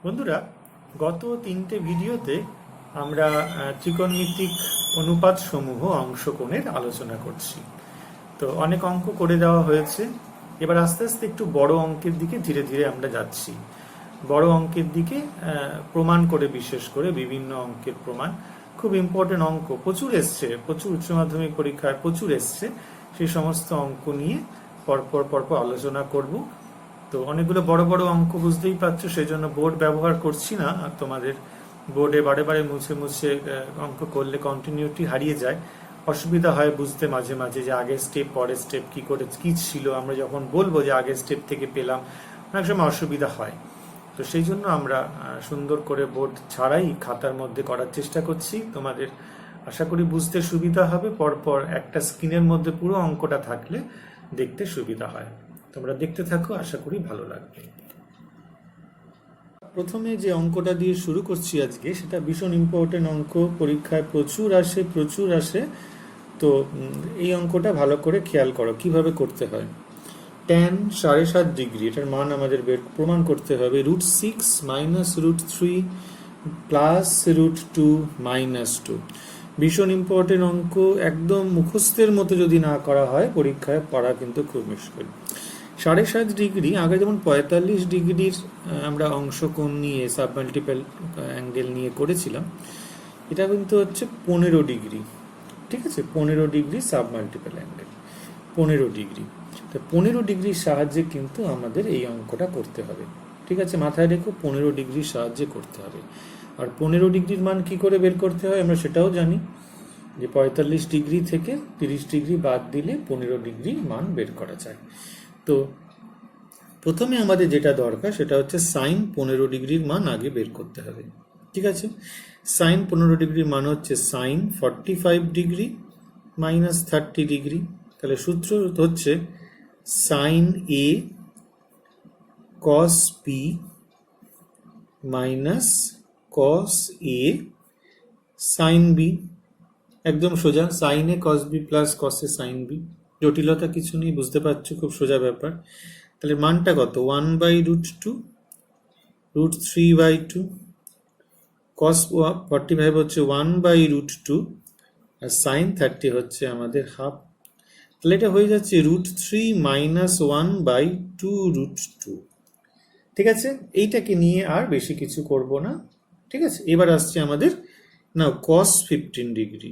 বন্ধুরা, গত তিনটে ভিডিওতে আমরা ত্রিকোণমিতিক অনুপাত সমূহ অংশকোণের আলোচনা করছি। তো অনেক অঙ্ক করে দেওয়া হয়েছে। এবার আস্তে আস্তে একটু বড় অঙ্কের দিকে ধীরে ধীরে আমরা যাচ্ছি। বড় অঙ্কের দিকে প্রমাণ করে, বিশেষ করে বিভিন্ন অঙ্কের প্রমাণ, খুব ইম্পর্টেন্ট অঙ্ক প্রচুর এসছে, প্রচুর উচ্চ মাধ্যমিক পরীক্ষায় প্রচুর এসছে। সেই সমস্ত অঙ্ক নিয়ে পরপর আলোচনা করব। তো অনেকগুলো বড় বড় অঙ্ক, বুঝতেই পারছো, সেই জন্য বোর্ড ব্যবহার করছি না। আর তোমাদের বোর্ডে বারে বারে মুছে মুছে অঙ্ক করলে কন্টিনিউটি হারিয়ে যায়, অসুবিধা হয় বুঝতে মাঝে মাঝে যে আগের স্টেপ পরের স্টেপ কি করে কি ছিল। আমরা যখন বলবো যে আগের স্টেপ থেকে পেলাম, অনেক সময় অসুবিধা হয়। তো সেই জন্য আমরা সুন্দর করে বোর্ড ছাড়াই খাতার মধ্যে করার চেষ্টা করছি। তোমাদের আশা করি বুঝতে সুবিধা হবে। পরপর একটা স্ক্রিনের মধ্যে পুরো অঙ্কটা থাকলে দেখতে সুবিধা হয়। তোমরা দেখতে থাকো, আশা করি ভালো লাগবে। প্রথমে যে অঙ্কটা দিয়ে শুরু করছি আজকে, সেটা ভীষণ ইম্পর্টেন্ট অঙ্ক, পরীক্ষায় প্রচুর আসে। তো এই অঙ্কটা ভালো করে খেয়াল করো কিভাবে করতে হয়। tan 7.5 ডিগ্রি, এটার মান আমাদের প্রমাণ করতে হবে √6 - √3 প্লাস √2 - 2। ভীষণ ইম্পর্টেন্ট অঙ্ক, একদম মুখস্থের মতো যদি না করা হয় পরীক্ষায় পড়া কিন্তু খুব মুশকিল। 7.5 ডিগ্রি, আগে যেমন 45 ডিগ্রির আমরা অংশকোণ নিয়ে সাবমাল্টিপল অ্যাঙ্গেল নিয়ে করেছিলাম, এটা কিন্তু হচ্ছে 15 ডিগ্রি। ঠিক আছে, 15 ডিগ্রি সাবমাল্টিপল অ্যাঙ্গেল, 15 ডিগ্রি। তো 15 ডিগ্রির সাহায্যে কিন্তু আমাদের এই অঙ্কটা করতে হবে। ঠিক আছে, মাথায় রেখো 15 ডিগ্রির সাহায্যে করতে হবে। আর 15 ডিগ্রির মান কি করে বের করতে হয় আমরা সেটাও জানি, যে 45 ডিগ্রি থেকে 30 ডিগ্রি বাদ দিলে 15 ডিগ্রি মান বের করা যায়। তো প্রথমে আমাদের যেটা দরকার সেটা হচ্ছে সাইন 15 ডিগ্রির মান আগে বের করতে হবে। ঠিক আছে, সাইন 15 ডিগ্রির মান হচ্ছে সাইন 45 ডিগ্রি মাইনাস 30 ডিগ্রি। তাহলে সূত্র হচ্ছে সাইন এ কস বি মাইনাস কস এ সাইন বি। একদম সোজা, সাইন এ কস বি প্লাস কস এ সাইন বি, জটিলতা কিছু নেই, বুঝতে পারছো, খুব সোজা ব্যাপার। তাহলে মানটা কত? 1/√2, √3/2, কস 45 হচ্ছে 1/√2, আর সাইন 30 হচ্ছে আমাদের হাফ। তাহলে এটা হয়ে যাচ্ছে √3 - 1/2√2। ঠিক আছে, এইটাকে নিয়ে আর বেশি কিছু করব না। ঠিক আছে, এবার আসছে আমাদের না কস 15 ডিগ্রি।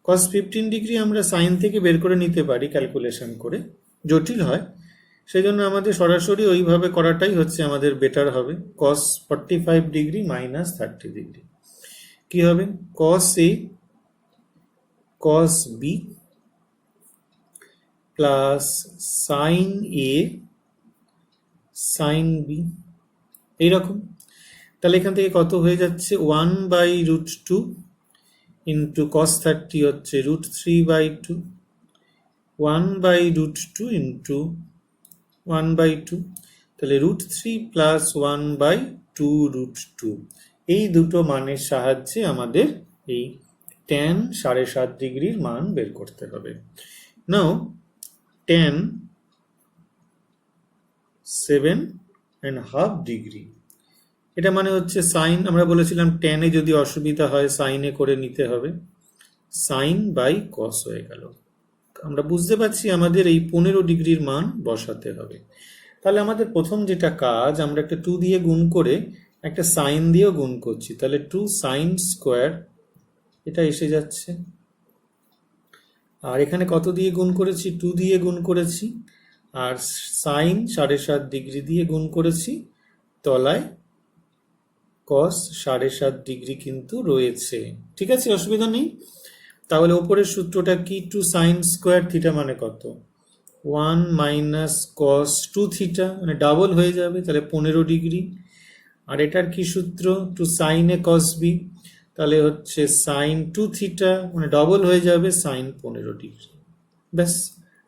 কস 15 ডিগ্রি আমরা সাইন থেকে বের করে নিতে পারি ক্যালকুলেশন করে, জটিল হয়, সেই জন্য আমাদের সরাসরি ওইভাবে করাটাই হচ্ছে আমাদের বেটার হবে। কস 45 ডিগ্রি মাইনাস 30 ডিগ্রি কি হবে? কস এ কস বি প্লাস সাইন এ সাইন বি, এইরকম। তাহলে এখান থেকে কত হয়ে যাচ্ছে? 1/√2 ইন্টু কস 30 হচ্ছে √3/2, 1/√2 ইন্টু 1/2, তাহলে √3 প্লাস 1/2√2। এই দুটো মানের সাহায্যে আমাদের এই tan 7.5 ডিগ্রির মান বের করতে হবে। নাও tan 7.5 ডিগ্রি, এটা মানে হচ্ছে সাইন, আমরা বলেছিলাম ট্যানে যদি অসুবিধা হয় সাইনে করে নিতে হবে, সাইন বাই কস হয়ে গেল। আমরা বুঝতে পারছি আমাদের এই 15 ডিগ্রির মান বসাতে হবে। তাহলে আমাদের প্রথম যেটা কাজ, আমরা একটা 2 দিয়ে গুণ করে একটা সাইন দিয়েও গুণ করছি, তাহলে 2 সাইন স্কোয়ার, এটা এসে যাচ্ছে। আর এখানে কত দিয়ে গুণ করেছি? 2 দিয়ে গুণ করেছি, আর সাইন 7.5 ডিগ্রি দিয়ে গুণ করেছি, তলায় কস 7.5 ডিগ্রি কিন্তু রয়েছে। ঠিক আছে, অসুবিধা নেই। তাহলে ওপরের সূত্রটা কি? 2 সাইন স্কোয়ার থিটা মানে কত? 1 মাইনাস কস 2 থিটা, মানে ডাবল হয়ে যাবে, তাহলে 15 ডিগ্রি। আর এটার কি সূত্র? 2 সাইন এ কস বি, তাহলে হচ্ছে সাইন 2 থিটা, মানে ডবল হয়ে যাবে, সাইন 15 ডিগ্রি। ব্যাস,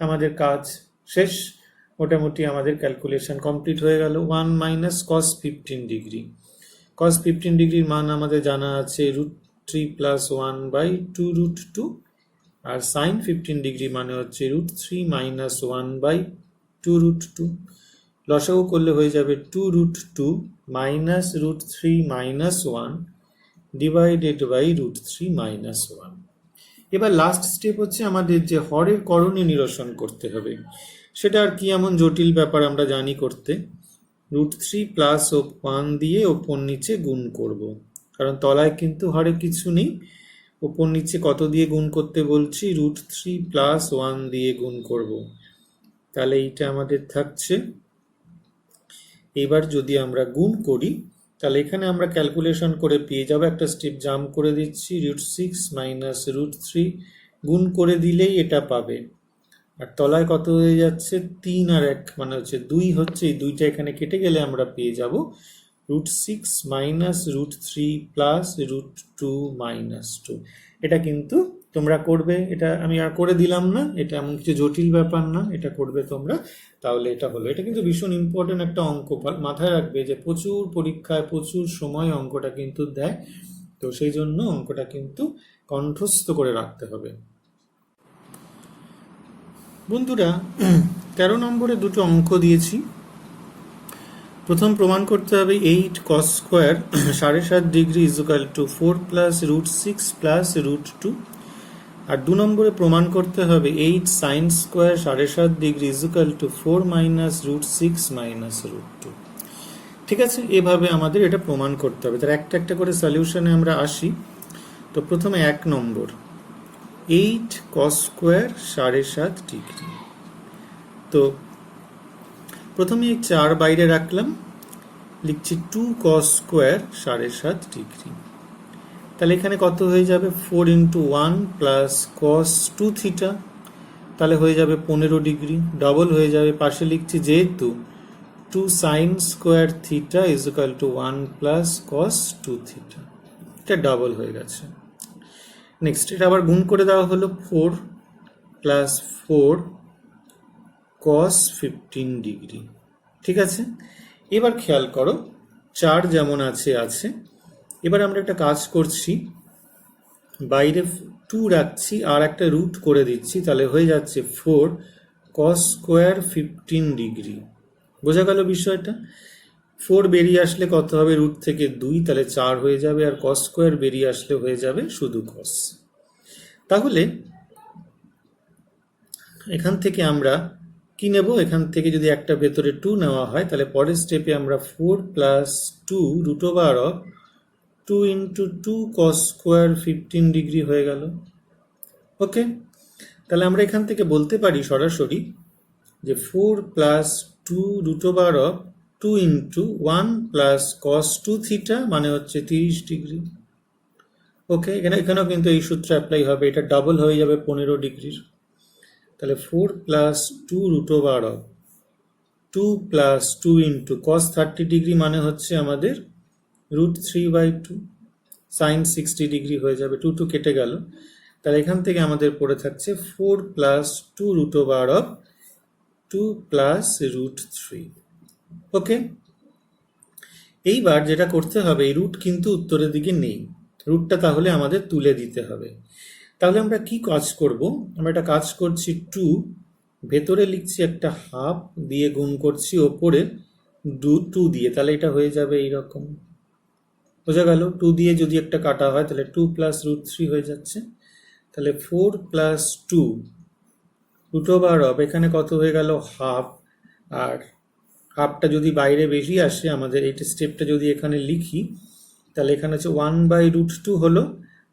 আমাদের কাজ শেষ। মোটামুটি আমাদের ক্যালকুলেশন কমপ্লিট হয়ে গেল। 1 মাইনাস কস 15 ডিগ্রি, কস 15 ডিগ্রির মান আমাদের জানা আছে √3 প্লাস 1/2√2, আর সাইন 15 ডিগ্রি মানে হচ্ছে √3 - 1/2√2। লসাগু করলে হয়ে যাবে 2√2 minus √3 minus 1 divided by √3 minus 1। এবার লাস্ট স্টেপ হচ্ছে আমাদের যে হরের করণে নিরসন করতে হবে। সেটা আর কি এমন জটিল ব্যাপার আমরা জানি করতে। √3 প্লাস 1 দিয়ে ওপর নিচে গুণ করব, কারণ তলায় কিন্তু হরে কিছু নেই। ওপর নিচে কত দিয়ে গুণ করতে বলছি? √3 প্লাস 1 দিয়ে গুণ করব। তাহলে এইটা আমাদের থাকছে। এবার যদি আমরা গুণ করি তাহলে এখানে আমরা ক্যালকুলেশন করে পেয়ে যাবো, একটা স্টেপ জাম্প করে দিচ্ছি, √6 মাইনাস √3 গুণ করে দিলেই এটা পাবে। আর তলায় কত হয়ে যাচ্ছে? 3 আর 1 মানে হচ্ছে 2 হচ্ছে, এই 2টা এখানে কেটে গেলে আমরা পেয়ে যাব √6 মাইনাস √3 প্লাস √2 মাইনাস 2। এটা কিন্তু তোমরা করবে, এটা আমি আর করে দিলাম না, এটা এমন কিছু জটিল ব্যাপার না, এটা করবে তোমরা। তাহলে এটা হলো, এটা কিন্তু ভীষণ ইম্পর্টেন্ট একটা অঙ্ক। মাথায় রাখবে যে প্রচুর পরীক্ষায় প্রচুর সময় অঙ্কটা কিন্তু দেয়, তো সেই জন্য অঙ্কটা কিন্তু কণ্ঠস্থ করে রাখতে হবে। বন্ধুরা, 13 নম্বরে দুটো অঙ্ক দিয়েছি। প্রথম প্রমাণ করতে হবে 8 cos square 7.5 degree equal to 4 plus √6 plus √2। আর 2 নম্বরে প্রমাণ করতে হবে 8 sin square 7.5 degree equal to 4 minus √6 minus √2। ঠিক আছে, এভাবে আমাদের এটা প্রমাণ করতে হবে। তার একটা একটা করে সলিউশনে আমরা আসি। তো প্রথমে 1 নম্বর, 8 cos স্কোয়ার 7.5 ডিগ্রি। তো প্রথমে 4 বাইরে রাখলাম, লিখছি 2 cos স্কোয়ার 7.5 ডিগ্রি। তাহলে এখানে কত হয়ে যাবে? 4 ইন্টু 1 প্লাস cos 2 থিটা, তাহলে হয়ে যাবে 15 ডিগ্রি। ডবল হয়ে যাবে, পাশে লিখছি যেহেতু 2 sin square theta is equal to 1 plus cos 2 theta, এটা ডাবল হয়ে গেছে। নেক্সট এটা আবার গুণ করে দেওয়া হলো, 4 প্লাস 4 cos 15 ডিগ্রি। ঠিক আছে, এবার খেয়াল করো 4 যেমন আছে আছে। এবার আমরা একটা কাজ করছি, বাইরে 2 রাখছি আর একটা রুট করে দিচ্ছি, তাহলে হয়ে যাচ্ছে 4 cos স্কোয়ার 15 ডিগ্রি। বোঝা গেল বিষয়টা? 4 বেরিয়ে আসলে কত হবে? রুট থেকে 2, তাহলে 4 হয়ে যাবে। আর cos স্কোয়ার বেরিয়ে আসলে হয়ে যাবে শুধু cos। তাহলে এখান থেকে আমরা কি নেব? এখান থেকে যদি একটা ভেতরে 2 নেওয়া হয়, তাহলে পরের স্টেপে আমরা 4 plus 2 root over of 2 into 2 cos square 15 degree হয়ে গেল। ওকে, তাহলে আমরা এখান থেকে বলতে পারি সরাসরি যে 4 plus 2 root over of 2 into 1 plus cos 2 theta মানে হচ্ছে 30 ডিগ্রি। ওকে, এখানেও কিন্তু এই সূত্র অ্যাপ্লাই হবে, এটা ডাবল হয়ে যাবে 15 ডিগ্রির। তাহলে 4 plus 2 root over of 2 plus 2 into cos 30 degree মানে হচ্ছে আমাদের √3/2 sin 60 ডিগ্রি হয়ে যাবে। 2 2 কেটে গেল, তাহলে এখান থেকে আমাদের পড়ে থাকছে 4 plus 2 root over of 2 plus √3। Okay, এইবার যেটা করতে হবে, এই রুট কিন্তু উত্তরের দিকে নেই, রুটটা তাহলে আমাদের তুলে দিতে হবে। তাহলে আমরা কি কাজ করব? আমরা একটা কাজ করছি, 2 ভেতরে লিখছি একটা হাফ দিয়ে গুণ করছি ওপরে 2 দিয়ে, তাহলে এটা হয়ে যাবে এইরকম। বোঝা গেল? 2 দিয়ে যদি একটা কাটা হয় তাহলে 2 প্লাস √3 হয়ে যাচ্ছে। তাহলে 4 প্লাস 2 রুট ওভার অফ, এখানে কত হয়ে গেল? হাফ। আর হাফটা যদি বাইরে বেশি আসে, আমাদের এই স্টেপটা যদি এখানে লিখি, তাহলে এখানে হচ্ছে 1/√2 হলো।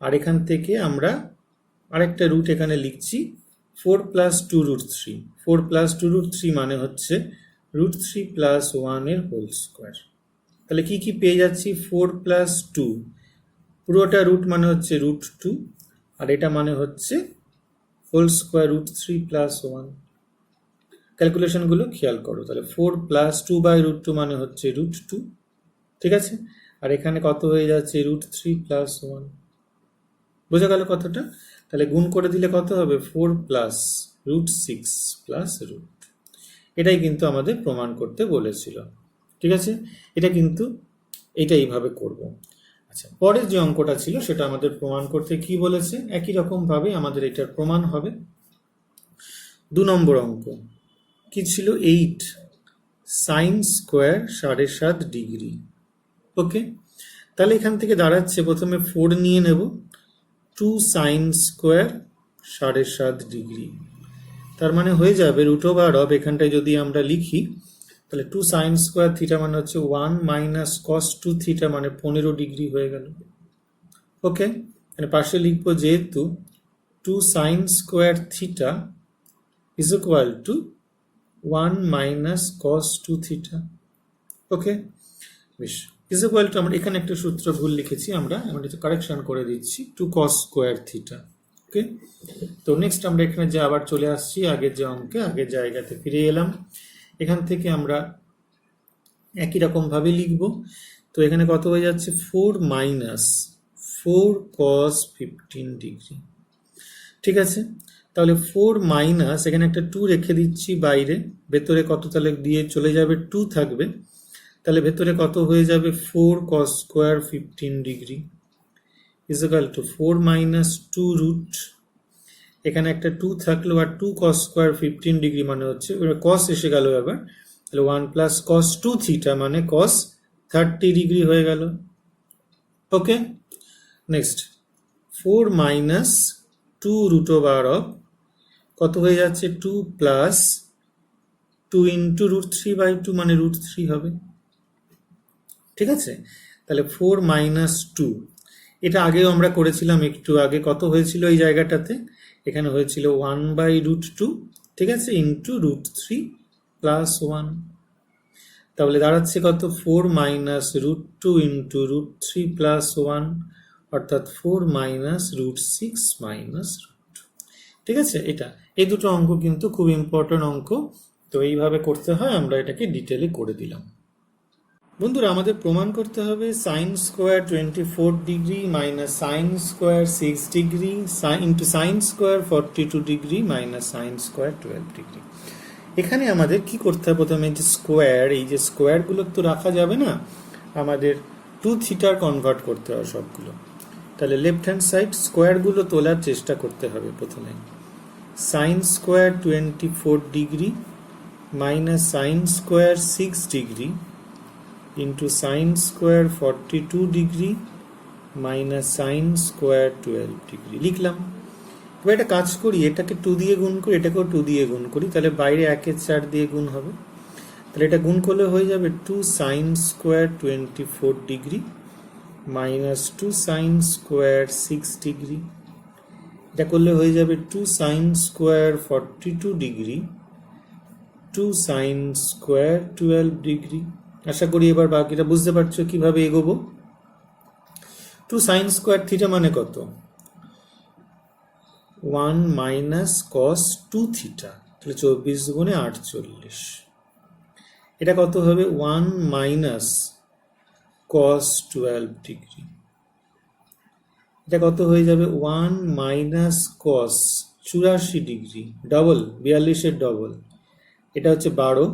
আর এখান থেকে আমরা আরেকটা রুট এখানে লিখছি, 4 প্লাস 2 √3। 4 প্লাস 2 √3 মানে হচ্ছে √3 প্লাস 1 এর হোল স্কোয়ার। তাহলে কি কি পেয়ে যাচ্ছি? 4 প্লাস 2 পুরোটা রুট মানে হচ্ছে √2, আর এটা মানে হচ্ছে হোল স্কোয়ার √3 প্লাস 1। ক্যালকুলেশনগুলো খেয়াল করো। তাহলে 4 প্লাস 2/√2 মানে হচ্ছে √2। ঠিক আছে, আর এখানে কত হয়ে যাচ্ছে? √3 প্লাস 1। বোঝা গেল কথাটা? তাহলে গুণ করে দিলে কত হবে? 4 প্লাস √6 প্লাস √2। এটাই কিন্তু আমাদের প্রমাণ করতে বলেছিল। ঠিক আছে, এটা কিন্তু এটা এইভাবে করব। আচ্ছা, পরের যে অঙ্কটা ছিল সেটা আমাদের প্রমাণ করতে কি বলেছে? একই রকম ভাবে আমাদের এটার প্রমাণ হবে। 2 নম্বর অঙ্ক কি ছিল? 8 সাইন স্কোয়ার 7.5 ডিগ্রি। ওকে, তাহলে এখান থেকে দাঁড়াচ্ছে, প্রথমে 4 নিয়ে নেব, 2 সাইন স্কোয়ার 7.5 ডিগ্রি। তার মানে হয়ে যাবে রুট ওভার অফ, এখানটায় যদি আমরা লিখি তাহলে 2 সাইন স্কোয়ার থিটা মানে হচ্ছে 1 মাইনাস কস 2 থিটা মানে 15 ডিগ্রি হয়ে গেল। ওকে, মানে পাশে লিখবো যেহেতু 2 sine square theta is equal to 1 minus cos 2 theta. Okay, বেশ, ইজ ইকুয়াল টু, আমরা এখানে একটা সূত্র ভুল লিখেছি, আমরা কারেকশন করে দিচ্ছি, 2 কস স্কোয়ার থিটা। ওকে, তো নেক্সট আমরা এখানে যে আবার চলে আসছি আগের যে অঙ্কে, আগের জায়গাতে ফিরে এলাম। এখান থেকে আমরা একই রকম ভাবে লিখব। তো এখানে কত হয়ে যাচ্ছে, 4 মাইনাস 4 কস 15 ডিগ্রি। ঠিক আছে, তাহলে 4 মাইনাস, এখানে একটা 2 রেখে দিচ্ছি বাইরে, ভেতরে কত তাহলে দিয়ে চলে যাবে, 2 থাকবে, তাহলে ভেতরে কত হয়ে যাবে, 4 cos square 15 degree is equal to 4 minus 2 root, এখানে একটা 2 থাকলো আর 2 কস স্কোয়ার 15 ডিগ্রি মানে হচ্ছে কস এসে গেল এবার, তাহলে 1 প্লাস কস 2 থিটা মানে কস 30 ডিগ্রি হয়ে গেল। Okay, next 4 minus 2 root over of কত হয়ে যাচ্ছে, 2 প্লাস 2 ইন্টু রুট 3/2 মানে রুট 3 হবে। ঠিক আছে, তাহলে 4 মাইনাস 2, এটা আগেও আমরা করেছিলাম একটু আগে, কত হয়েছিল এই জায়গাটাতে, এখানে হয়েছিল 1/√2, ঠিক আছে, ইন্টু রুট 3 প্লাস 1, তাহলে দাঁড়াচ্ছে কত, 4 minus root 2 into root 3 plus 1, অর্থাৎ 4 মাইনাস রুট 6 মাইনাস রুট। ঠিক আছে, এটা এই দুটো অঙ্ক কিন্তু খুব ইম্পর্টেন্ট অঙ্ক, তো এইভাবে করতে হয়, আমরা এটাকে ডিটেলে করে দিলাম। বন্ধুরা, আমাদের প্রমাণ করতে হবে sign square 24 degree minus sine square 6 degree into sign square 42 degree minus sine square 12 degree. এখানে আমাদের কি করতে হবে, প্রথমে যে স্কোয়ার, এই যে স্কোয়ারগুলো তো রাখা যাবে না, আমাদের 2 থিটার কনভার্ট করতে হবে সবগুলো। তাহলে লেফট হ্যান্ড সাইড স্কোয়ারগুলো তোলার চেষ্টা করতে হবে। প্রথমে sign square 24 degree minus sine square 6 degree into sign square 42 degree minus sine square 12 degree লিখলাম। এবার একটা কাজ করি, এটাকে 2 দিয়ে গুণ করি, এটাকেও 2 দিয়ে গুণ করি, তাহলে বাইরে 1/4 দিয়ে গুণ হবে, তাহলে এটা গুণ করলে হয়ে যাবে 2 sine square 24 degree minus 2 sine square 6 degree, এটা করলে হয়ে যাবে 2 sine square 42 degree 2 sine square 12 degree. আশা করি এবার বাকিটা বুঝতে পারছো কিভাবে এগোবো। 2 সাইন স্কোয়ার থিটা মানে কত, 1 মাইনাস কস 2 থিটা, তাহলে 24 গুণে 48, এটা কত হবে, 1 মাইনাস কস 12 ডিগ্রি, এটা কত হয়ে যাবে, 1 মাইনাস কস 84 ডিগ্রি, ডবল 42-এর ডবল, এটা হচ্ছে 12,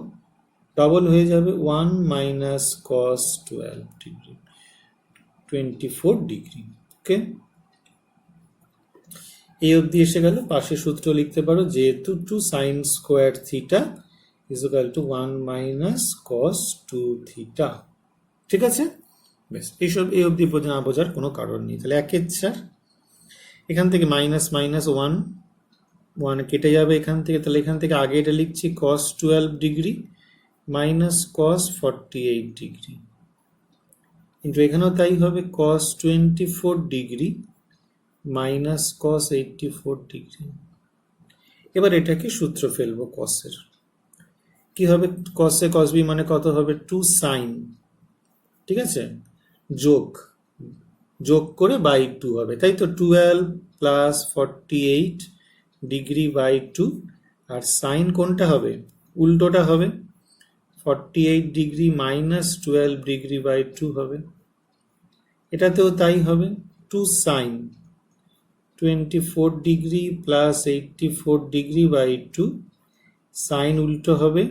ডবল হয়ে যাবে 1 minus cos 12 degree 24 degree. Okay, এই অবধি এসে গেল। পাশে সূত্র লিখতে পারো, যেহেতু 2 sine square theta is equal to 1 minus cos 2 theta. ঠিক আছে, বেশ, এইসব এই অবধি না বোঝার কোনো কারণ নেই। তাহলে 1/4, এখান থেকে মাইনাস মাইনাস 1 কেটে যাবে এখান থেকে, তাহলে এখান থেকে আগে এটা লিখছি কস 12 ডিগ্রি মাইনাস কস 48 ডিগ্রি, কিন্তু এখানেও তাই হবে, কস 24 ডিগ্রি মাইনাস কস 84 ডিগ্রি। এবার এটাকে সূত্র ফেলবো কসের, কি হবে, কসে কস বি মানে কত হবে, 2 সাইন, ঠিক আছে, যোগ করে বাই 2 হবে, তাই তো, 12 প্লাস 48 ডিগ্রি বাই 2, আর সাইন কোনটা হবে, উল্টোটা হবে, 48 ডিগ্রি মাইনাস 12 ডিগ্রি বাই 2 হবে, এটাতেও তাই হবে, 2 sine 24 degree plus 84 degree by 2, sine উল্টো হবে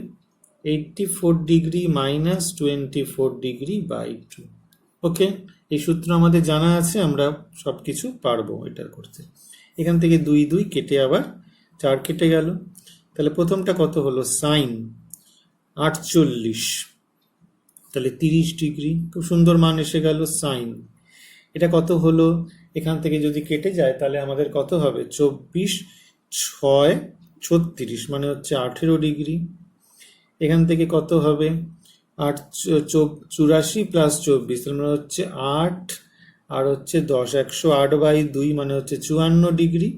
84 degree minus 24 degree by 2। Okay, এই সূত্র আমাদের জানা আছে, আমরা সব কিছু পারবো এটা করতে। এখান থেকে 2 2 কেটে আবার 4 কেটে গেল, তাহলে প্রথমটা কত হলো, সাইন 48, তাহলে 30 ডিগ্রি। খুব সুন্দর মান এসে গেল। সাইন এটা কত হলো, এখান থেকে যদি কেটে যায় তাহলে আমাদের কত হবে, 24, 6, 36 মানে হচ্ছে 18 ডিগ্রি। এখান থেকে কত হবে, 84 প্লাস 24 তার মানে হচ্ছে 8 আর হচ্ছে 10, 108/2 মানে হচ্ছে 54 ডিগ্রি।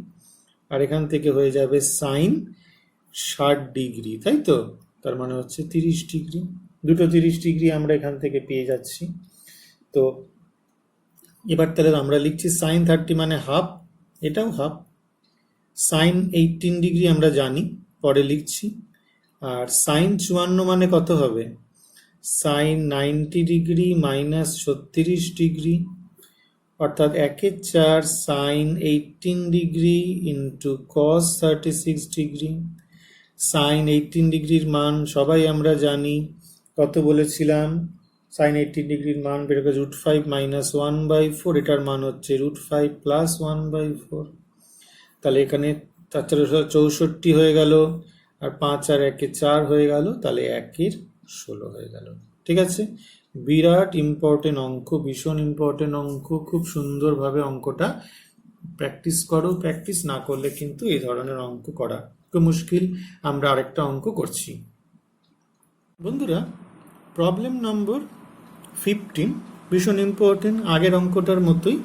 আর এখান থেকে হয়ে যাবে সাইন 60 ডিগ্রি, তাই তো, তার মানে হচ্ছে 30 ডিগ্রি। দুটো 30 ডিগ্রি আমরা এখান থেকে পেয়ে যাচ্ছি। তো এবার তাহলে আমরা লিখছি সাইন 30 মানে হাফ, এটাও হাফ। সাইন 18 ডিগ্রি আমরা জানি, পরে লিখছি। আর সাইন 54 মানে কত হবে, সাইন 90 ডিগ্রি মাইনাস 36 ডিগ্রি, অর্থাৎ 1/4 sine 18 degree into cos 36 degree. Sine 18 ডিগ্রির মান সবাই আমরা জানি, কত বলেছিলাম, সাইন 18 ডিগ্রির মান বেরোবে √5 মাইনাস 1/4, এটার মান হচ্ছে √5 প্লাস 1/4। তাহলে এখানে 4/64 হয়ে গেল, আর 5 আর 1 4 হয়ে গেল, তাহলে 1/16 হয়ে গেল। ঠিক আছে, বিরাট ইম্পর্টেন্ট অঙ্ক, ভীষণ ইম্পর্টেন্ট অঙ্ক। খুব সুন্দরভাবে অঙ্কটা প্র্যাকটিস করো, প্র্যাকটিস না করলে কিন্তু এই ধরনের অঙ্ক করা খুব মুশকিল। আমরা আরেকটা অঙ্ক করছি বন্ধুরা, প্রবলেম নম্বর 15, ভীষণ ইম্পর্টেন্ট, আগের অঙ্কটার মতোই।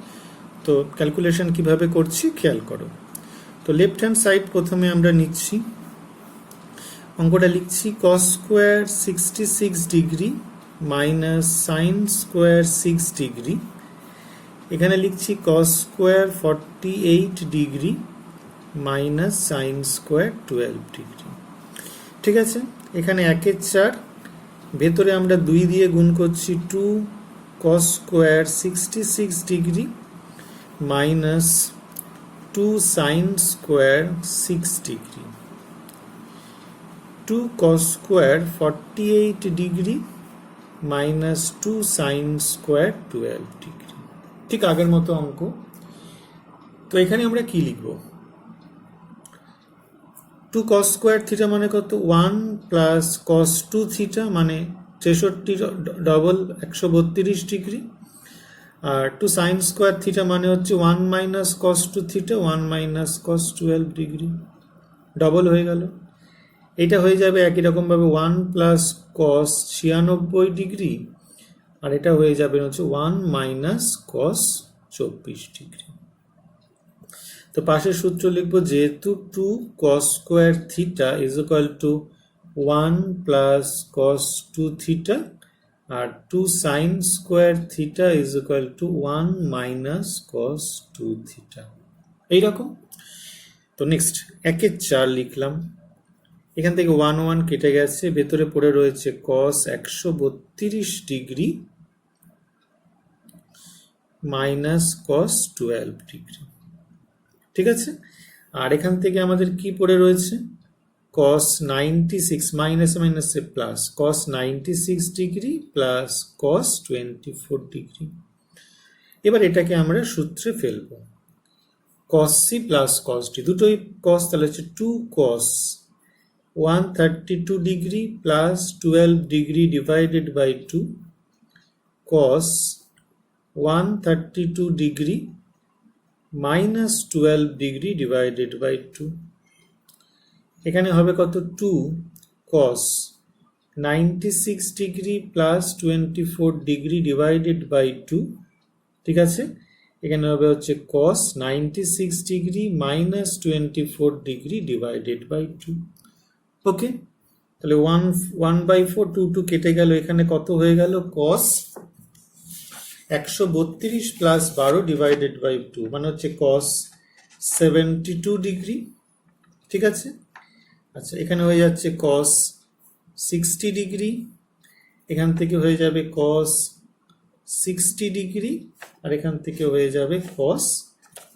তো ক্যালকুলেশন কিভাবে করছি খেয়াল করো। তো লেফট হ্যান্ড সাইড প্রথমে আমরা নিচ্ছি, অঙ্কটা লিখছি cos square 66 degree minus sine square 6 degree. এখানে লিখছি cos square 48 degree minus sine square 12 degree. ঠিক আছে, এখানে 1/4, ভেতরে আমরা 2 দিয়ে গুণ করছি, 2 cos square 66 degree minus 2 sine square 6 degree. 2 cos square 48 degree minus 2 sine square 12 degree. ঠিক আগের মতো অঙ্ক। তো এখানে আমরা কি লিখব, 2 cos স্কোয়ার থিটা মানে কত, 1 প্লাস cos 2 থিটা মানে 63 ডবল 132 ডিগ্রি, আর 2 সাইন স্কোয়ার থিটা মানে হচ্ছে 1 minus cos 2 theta 1 minus cos 12 degree, double হয়ে গেল। এটা হয়ে যাবে একই রকমভাবে 1 প্লাস cos 96 ডিগ্রি, আর এটা হয়ে যাবে হচ্ছে 1 মাইনাস cos 24 ডিগ্রি। তো পাশের সূত্র লিখবো, যেহেতু 2 cos square theta is equal to 1 plus cos 2 theta, আর 2 sine square theta is equal to 1 minus cos 2 theta, এইরকম। তো নেক্সট 1/4 লিখলাম, এখান থেকে 1 1 কেটে গেছে, ভেতরে পড়ে রয়েছে cos 132 degree minus cos 12 degree. ঠিক আছে, আর এখান থেকে আমাদের কি পড়ে রয়েছে, cos 96 মাইনাস মাইনাসে plus, cos 96 degree plus cos 24 degree. এবার এটাকে আমরা সূত্রে ফেলবো, cos c প্লাস cos d, দুটোই cos, তাহলে হচ্ছে 2 cos 132 degree plus 12 degree divided by 2 cos 132 degree minus 12 degree divided by 2। এখানে হবে কত, 2 cos 96 degree plus 24 degree divided by 2। ঠিক আছে, এখানে হবে হচ্ছে cos 96 degree minus 24 degree divided by 2। Okay, তাহলে 1/4, 2 কেটে গেল, এখানে কত হয়ে গেল, cos 132 প্লাস 12 ডিভাইডেড বাই 2 মানে হচ্ছে cos 72 ডিগ্রি। ঠিক আছে, আচ্ছা এখানে হয়ে যাচ্ছে cos 60 ডিগ্রি, এখান থেকে হয়ে যাবে cos 60 ডিগ্রি, আর এখান থেকে হয়ে যাবে cos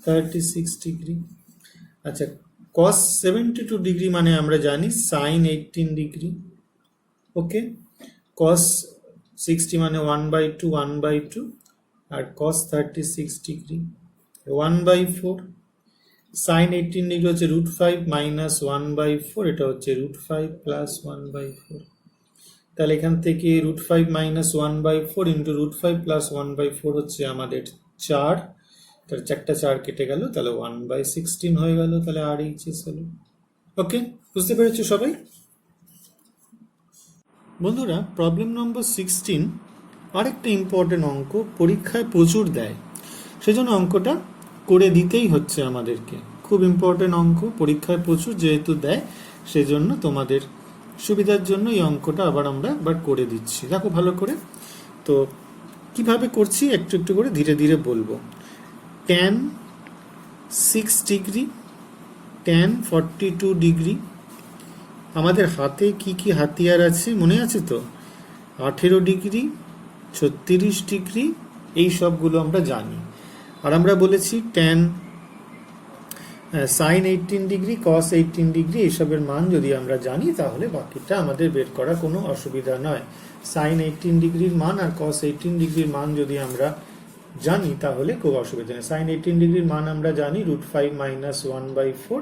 36 ডিগ্রি। আচ্ছা cos 72 ডিগ্রি মানে আমরা জানি sin 18 ডিগ্রি। ওকে, cos 60 মানে 1/2, 1/2, আর cos 36 ডিগ্রি 1/4, sin 18 ডিগ্রি হচ্ছে √5 মাইনাস 1/4, এটা হচ্ছে √5 প্লাস 1/4। তাহলে এখান থেকে √5 মাইনাস 1/4 ইন্টু √5 প্লাস 1/4 হচ্ছে আমাদের 4। তাহলে 4টা 4 কেটে গেল, তাহলে 1/16 হয়ে গেল, তাহলে RHS হলো। ওকে, বুঝতে পেরেছো সবাই? বন্ধুরা, প্রবলেম নম্বর 16 আরেকটা ইম্পর্টেন্ট অঙ্ক, পরীক্ষায় প্রচুর দেয়, সেজন্য অঙ্কটা করে দিতেই হচ্ছে আমাদেরকে। খুব ইম্পর্টেন্ট অঙ্ক, পরীক্ষায় প্রচুর যেহেতু দেয়, সেজন্য তোমাদের সুবিধার জন্য এই অঙ্কটা আবার আমরা একবার করে দিচ্ছি। দেখো ভালো করে। তো কিভাবে করছি একটু একটু করে ধীরে ধীরে বলবো। tan 6 degree, tan 42 degree. আমাদের হাতে কি কি হাতিয়ার আছে মনে আছে তো? 18 ডিগ্রি, 36 ডিগ্রি, এই সবগুলো আমরা জানি। আর আমরা বলেছি tan sin 18 degree, cos 18 degree, এইসবের মান যদি আমরা জানি তাহলে বাকিটা আমাদের বের করা কোনো অসুবিধা নয়। sin 18 ডিগ্রির মান আর cos 18 ডিগ্রির মান যদি আমরা জানি তাহলে খুব অসুবিধা নেই। sin 18 ডিগ্রির মান আমরা জানি √5 মাইনাস 1/4,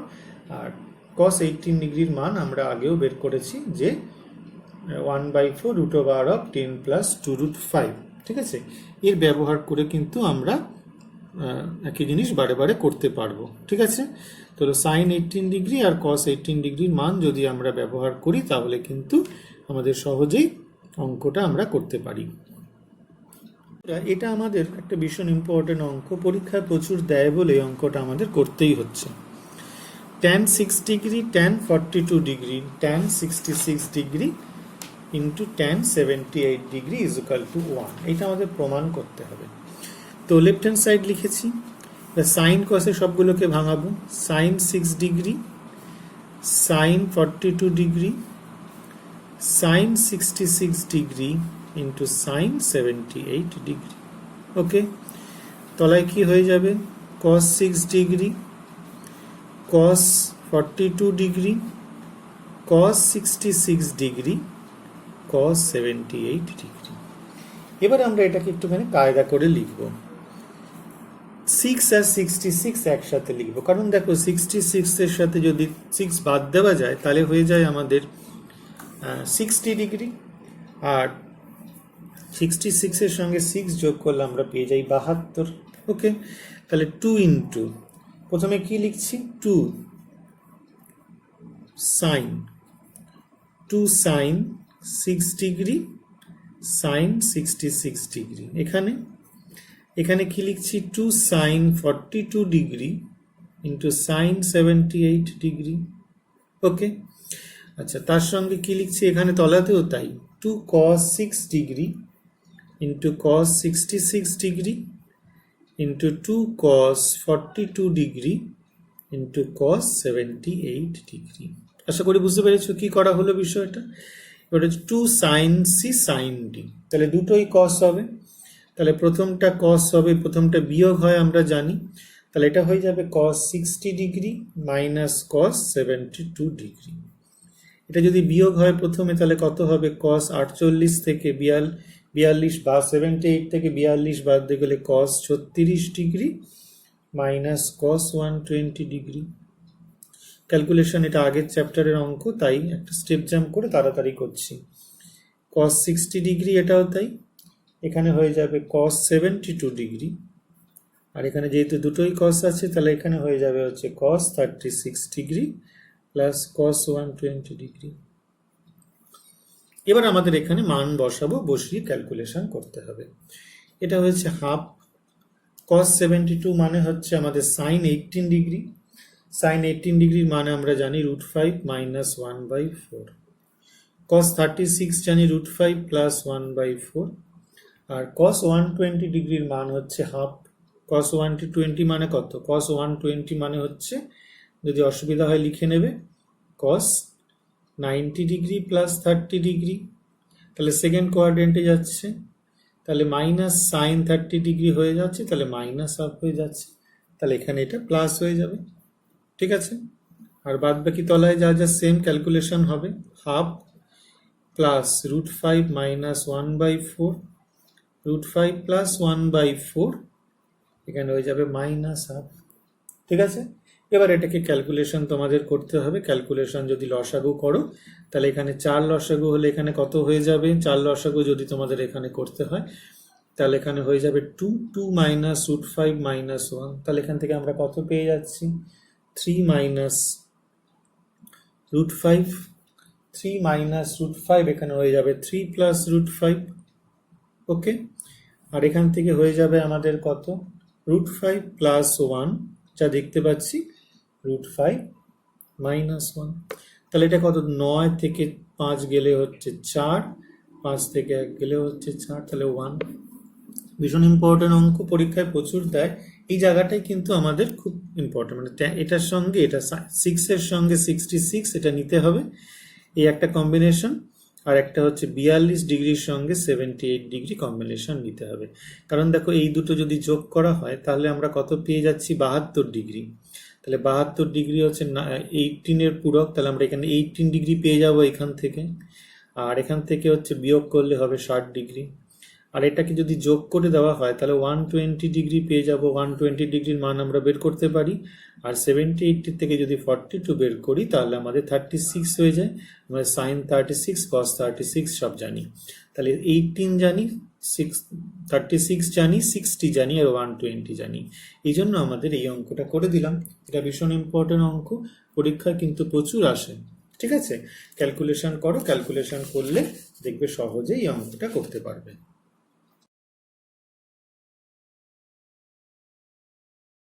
আর cos 18 ডিগ্রির মান আমরা আগেও বের করেছি যে 1/4 √10 প্লাস 2√5। ঠিক আছে, এর ব্যবহার করে কিন্তু আমরা একই জিনিস বারে বারে করতে পারবো। ঠিক আছে, তো sin 18 ডিগ্রি আর cos 18 ডিগ্রির মান যদি আমরা ব্যবহার করি তাহলে কিন্তু আমাদের সহজেই অঙ্কটা আমরা করতে পারি। এটা আমাদের একটা ভীষণ ইম্পর্টেন্ট অঙ্ক, পরীক্ষায় প্রচুর দেয় বলে অঙ্কটা আমাদের করতেই হচ্ছে। tan 6 degree, tan 42 degree, tan 66 degree into tan 78 degree is equal to 1। এটা আমাদের প্রমাণ করতে হবে। তো লেফট হ্যান্ড সাইড লিখেছি, সাইন কসে সবগুলোকে ভাঙাবো। Sine 6 degree, sine 42 degree, sine 66 degree into sine 78 degree. Okay, তলায় কি হয়ে যাবে? cos 6 degree, cos 42 degree, cos 66 degree, cos 78 degree. এবার আমরা এটাকে একটুখানি কায়দা করে লিখব। 6 আর 66 একসাথে লিখবো, কারণ দেখো 66 এর সাথে যদি 6 বাদ দেওয়া যায় তাহলে হয়ে যায় আমাদের 60 ডিগ্রি, আর 66 এর সঙ্গে 6 যোগ করলে আমরা পেয়ে যাই 72। ওকে, তাহলে 2 ইন্টু, প্রথমে কি লিখছি? 2 sine, 2 sine 6 degree, sine 66 degree. এখানে কি লিখছি? 2 sine 42 degree into sine 78 degree. Okay, আচ্ছা, তার সঙ্গে কি লিখছি এখানে তলাতেও তাই, 2 cos 6 degree into cos 66 degree into 2 cos 42 degree into cos 78 degree. আশা করি বুঝতে পেরেছো কি করা হলো বিষয়টা। এবার 2 সাইন সি সাইন ডি, তাহলে দুটোই cos হবে, তাহলে প্রথমটা cos হবে, প্রথমটা বিয়োগ হয় আমরা জানি, তাহলে এটা হয়ে যাবে cos 60 degree minus cos 72 degree. এটা যদি বিয়োগ হয় প্রথমে তাহলে কত হবে? cos 48 থেকে 42 বা 78 থেকে 42 বাদ দিয়ে গেলে cos 36 degree minus cos 120 degree. Calculation এটা আগের চ্যাপ্টারের অঙ্ক, তাই একটা স্টেপ জাম্প করে তাড়াতাড়ি করছি। cos 60 ডিগ্রি এটাও তাই, এখানে হয়ে যাবে cos 72 ডিগ্রি, আর এখানে যেহেতু দুটোই cos আছে তাহলে এখানে হয়ে যাবে হচ্ছে cos 36 degree plus cos 120 degree. এবার আমাদের এখানে মান বসাবো, বসিয়ে ক্যালকুলেশন করতে হবে। এটা হয়েছে হাফ, cos 72 মানে হচ্ছে আমাদের sin 18 ডিগ্রি, sin 18 ডিগ্রির মানে আমরা জানি √5 মাইনাস 1/4, cos 36 জানি √5 প্লাস 1/4, আর cos 120 ডিগ্রির মান হচ্ছে হাফ। cos 120 মানে কত? cos 120 মানে হচ্ছে, যদি অসুবিধা হয় লিখে নেবে, cos 90 ডিগ্রি প্লাস 30 ডিগ্রি, তাহলে সেকেন্ড কোয়াড্রেন্টে যাচ্ছে, তাহলে মাইনাস সাইন 30 ডিগ্রি হয়ে যাচ্ছে, তাহলে মাইনাস হাফ হয়ে যাচ্ছে, তাহলে এখানে এটা প্লাস হয়ে যাবে। ঠিক আছে, আর বাদ বাকি তলায় যা যা সেম ক্যালকুলেশন হবে, হাফ প্লাস √5 মাইনাস 1/4, √5 প্লাস 1/4, এখানে হয়ে যাবে মাইনাস হাফ। ঠিক আছে, এবার এটাকে ক্যালকুলেশন তোমাদের করতে হবে। ক্যালকুলেশন যদি লসাগু করো তাহলে এখানে 4 লসাগু হলে এখানে কত হয়ে যাবে, 4 লসাগু যদি তোমাদের এখানে করতে হয় তাহলে এখানে হয়ে যাবে 2 মাইনাস রুট 5 মাইনাস 1। তাহলে এখান থেকে আমরা কত পেয়ে যাচ্ছি, 3 মাইনাস রুট 5, 3 মাইনাস রুট 5 এখানে হয়ে যাবে 3 প্লাস রুট 5। ওকে, আর এখান থেকে হয়ে যাবে আমাদের কত, রুট 5 প্লাস 1, যা দেখতে পাচ্ছি রুট 5 মাইনাস 1। তাহলে এটা কত, 9 থেকে 5 গেলে হচ্ছে 4, 5 থেকে 1 গেলে হচ্ছে 4, তাহলে 1। ভীষণ ইম্পর্টেন্ট অঙ্ক, পরীক্ষায় প্রচুর দেয়। এই জায়গাটাই কিন্তু আমাদের খুব ইম্পর্টেন্ট, মানে এটার সঙ্গে এটা 6 এর সঙ্গে 66 এটা নিতে হবে, এই একটা কম্বিনেশন। আর একটা হচ্ছে 42 ডিগ্রির সঙ্গে 78 ডিগ্রি কম্বিনেশন নিতে হবে। কারণ দেখো এই দুটো যদি যোগ করা হয় তাহলে আমরা কত পেয়ে যাচ্ছি, 72 ডিগ্রি। তাহলে 72 ডিগ্রি হচ্ছে 18 এর পূরক, তাহলে আমরা এখানে 18 ডিগ্রি পেয়ে যাবো এখান থেকে। আর এখান থেকে হচ্ছে বিয়োগ করলে হবে 60 ডিগ্রি। আর এটাকে যদি যোগ করে দেওয়া হয় তাহলে 120 ডিগ্রি পেয়ে যাব। 120 ডিগ্রির মান আমরা বের করতে পারি। আর 78 থেকে যদি 42 বের করি তাহলে আমাদের 36 হয়ে যায়। আমরা সাইন 36 কস 36 সব জানি। তাহলে 18 জানি, 36 জানি, 60 জানি, আর 120 জানি। এই জন্য আমাদের এই অঙ্কটা করে দিলাম। এটা ভীষণ ইম্পর্টেন্ট অঙ্ক, পরীক্ষায় কিন্তু প্রচুর আসে। ঠিক আছে, ক্যালকুলেশন করো, ক্যালকুলেশন করলে দেখবে সহজেই এই অঙ্কটা করতে পারবে।